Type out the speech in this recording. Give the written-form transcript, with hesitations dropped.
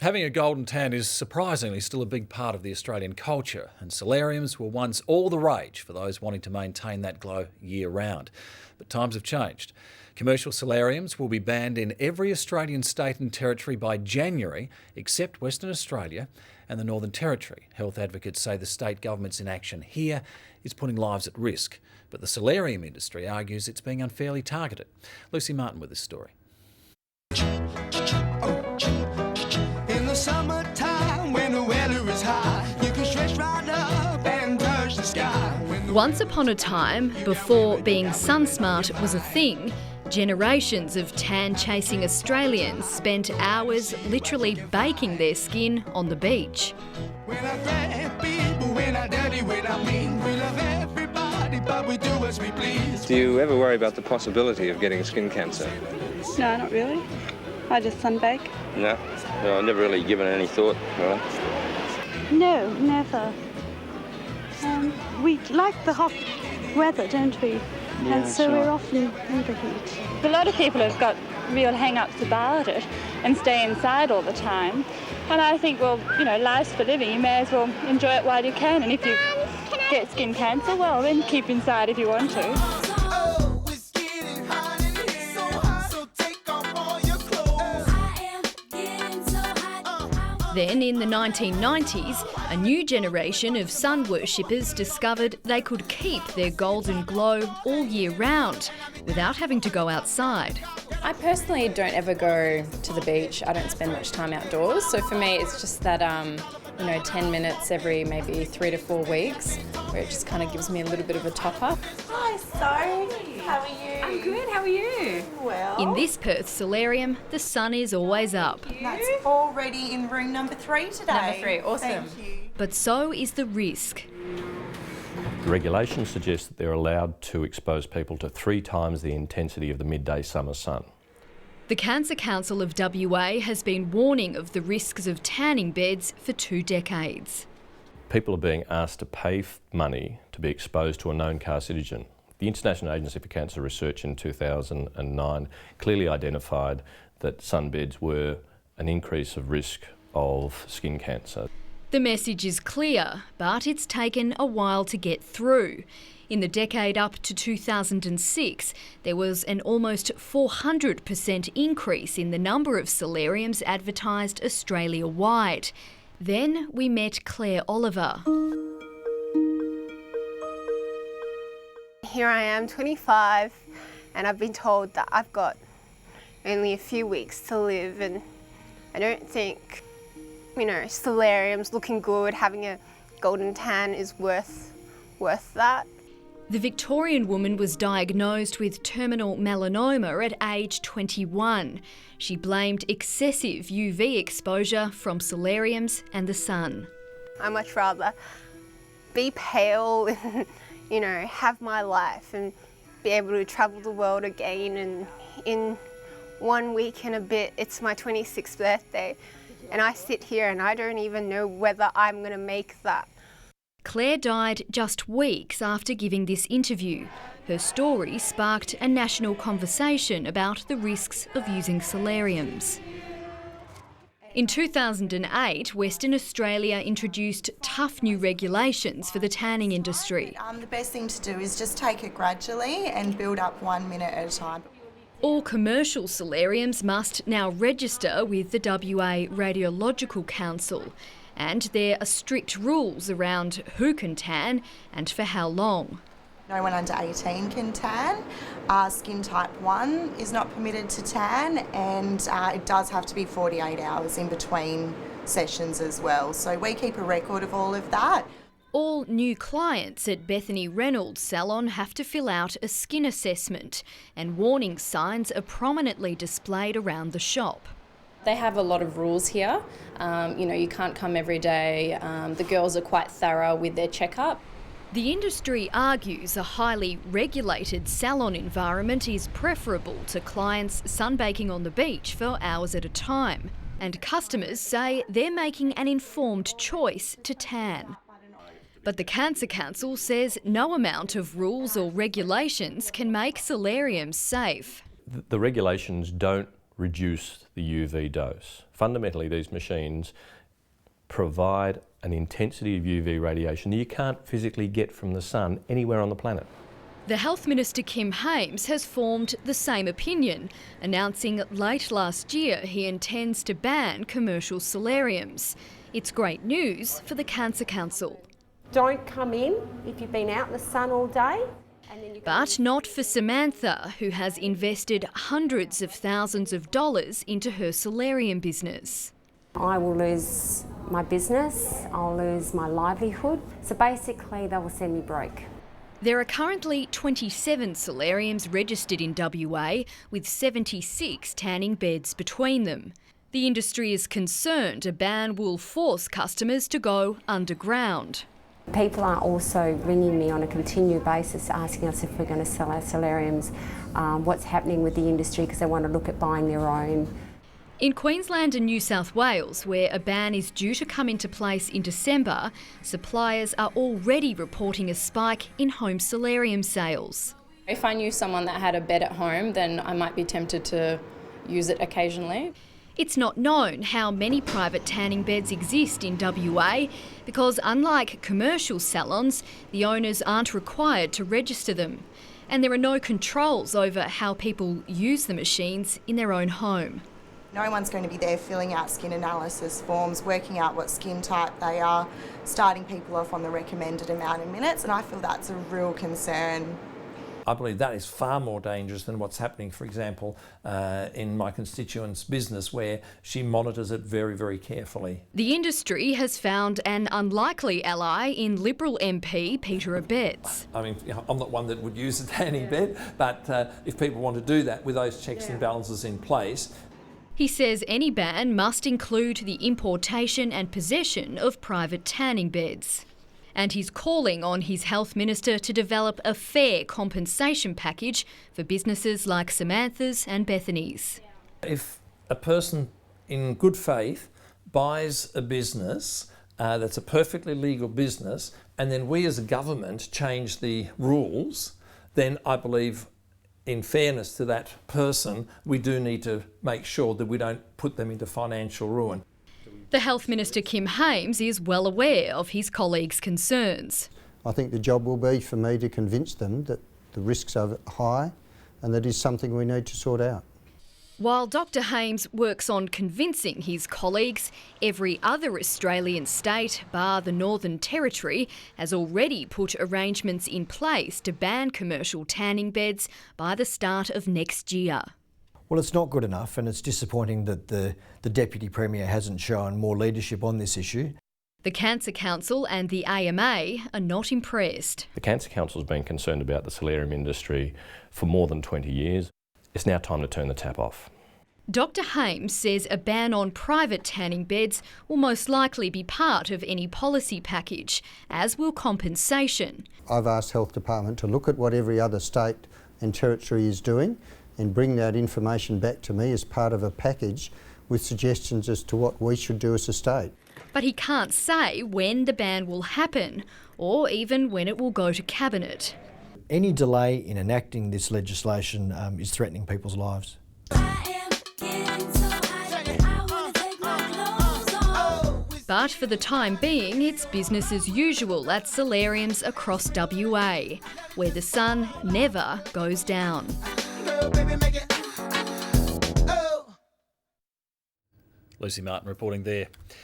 Having a golden tan is surprisingly still a big part of the Australian culture, and solariums were once all the rage for those wanting to maintain that glow year-round. But times have changed. Commercial solariums will be banned in every Australian state and territory by January, except Western Australia and the Northern Territory. Health advocates say the state government's inaction here is putting lives at risk, but the solarium industry argues it's being unfairly targeted. Lucy Martin with this story. Summertime when the weather is high, you can stretch right up and touch the sky. Once upon a time, before being sun smart was a thing, generations of tan-chasing Australians spent hours literally baking their skin on the beach. When I grab people, when I dirty, when I mean, we love everybody, but we do as we please. Do you ever worry about the possibility of getting skin cancer? No, not really. I just sunbake. No, I've never really given it any thought. Really. No, never. We like the hot weather, don't we? Yeah, and so sure. we're often in the heat. A lot of people have got real hang-ups about it and stay inside all the time. And I think, well, you know, life's for living. You may as well enjoy it while you can. And if you get skin cancer, well, then keep inside if you want to. Then, in the 1990s, a new generation of sun worshippers discovered they could keep their golden glow all year round without having to go outside. I personally don't ever go to the beach. I don't spend much time outdoors. So for me, it's just that, 10 minutes every maybe 3 to 4 weeks, where it just kind of gives me a little bit of a top-up. Hi, Sophie. How are you? I'm good, how are you? Well. In this Perth solarium, the sun is always up. That's already in room number 3 today. Number 3, awesome. Thank you. But so is the risk. The regulations suggest that they're allowed to expose people to 3 times the intensity of the midday summer sun. The Cancer Council of WA has been warning of the risks of tanning beds for 2 decades. People are being asked to pay money to be exposed to a known carcinogen. The International Agency for Cancer Research in 2009 clearly identified that sunbeds were an increase of risk of skin cancer. The message is clear, but it's taken a while to get through. In the decade up to 2006, there was an almost 400% increase in the number of solariums advertised Australia-wide. Then we met Claire Oliver. Here I am, 25, and I've been told that I've got only a few weeks to live, and I don't think, solariums looking good, having a golden tan is worth that. The Victorian woman was diagnosed with terminal melanoma at age 21. She blamed excessive UV exposure from solariums and the sun. I'd much rather be pale and, have my life and be able to travel the world again. And in 1 week and a bit, it's my 26th birthday. And I sit here and I don't even know whether I'm going to make that. Claire died just weeks after giving this interview. Her story sparked a national conversation about the risks of using solariums. In 2008, Western Australia introduced tough new regulations for the tanning industry. The best thing to do is just take it gradually and build up 1 minute at a time. All commercial solariums must now register with the WA Radiological Council. And there are strict rules around who can tan and for how long. No one under 18 can tan. Skin type 1 is not permitted to tan, and it does have to be 48 hours in between sessions as well. So we keep a record of all of that. All new clients at Bethany Reynolds Salon have to fill out a skin assessment, and warning signs are prominently displayed around the shop. They have a lot of rules here. You can't come every day. The girls are quite thorough with their checkup. The industry argues a highly regulated salon environment is preferable to clients sunbaking on the beach for hours at a time. And customers say they're making an informed choice to tan. But the Cancer Council says no amount of rules or regulations can make solariums safe. The regulations don't reduce the UV dose. Fundamentally, these machines provide an intensity of UV radiation that you can't physically get from the sun anywhere on the planet. The Health Minister Kim Hames has formed the same opinion, announcing late last year he intends to ban commercial solariums. It's great news for the Cancer Council. Don't come in if you've been out in the sun all day. But not for Samantha, who has invested hundreds of thousands of dollars into her solarium business. I will lose my business, I'll lose my livelihood, so basically they will send me broke. There are currently 27 solariums registered in WA, with 76 tanning beds between them. The industry is concerned a ban will force customers to go underground. People are also ringing me on a continued basis asking us if we're going to sell our solariums, what's happening with the industry, because they want to look at buying their own. In Queensland and New South Wales, where a ban is due to come into place in December, suppliers are already reporting a spike in home solarium sales. If I knew someone that had a bed at home, then I might be tempted to use it occasionally. It's not known how many private tanning beds exist in WA because, unlike commercial salons, the owners aren't required to register them. And there are no controls over how people use the machines in their own home. No one's going to be there filling out skin analysis forms, working out what skin type they are, starting people off on the recommended amount of minutes, and I feel that's a real concern. I believe that is far more dangerous than what's happening, for example, in my constituent's business, where she monitors it very, very carefully. The industry has found an unlikely ally in Liberal MP Peter Abetz. I mean, I'm not one that would use a tanning bed, but if people want to do that with those checks and balances in place. He says any ban must include the importation and possession of private tanning beds. And he's calling on his health minister to develop a fair compensation package for businesses like Samantha's and Bethany's. If a person in good faith buys a business that's a perfectly legal business, and then we as a government change the rules, then I believe, in fairness to that person, we do need to make sure that we don't put them into financial ruin. The Health Minister Kim Hames is well aware of his colleagues' concerns. I think the job will be for me to convince them that the risks are high and that is something we need to sort out. While Dr Hames works on convincing his colleagues, every other Australian state, bar the Northern Territory, has already put arrangements in place to ban commercial tanning beds by the start of next year. Well, it's not good enough, and it's disappointing that the Deputy Premier hasn't shown more leadership on this issue. The Cancer Council and the AMA are not impressed. The Cancer Council has been concerned about the solarium industry for more than 20 years. It's now time to turn the tap off. Dr Hames says a ban on private tanning beds will most likely be part of any policy package, as will compensation. I've asked Health Department to look at what every other state and territory is doing and bring that information back to me as part of a package with suggestions as to what we should do as a state. But he can't say when the ban will happen or even when it will go to Cabinet. Any delay in enacting this legislation is threatening people's lives. But for the time being, it's business as usual at solariums across WA, where the sun never goes down. Lucy Martin reporting there.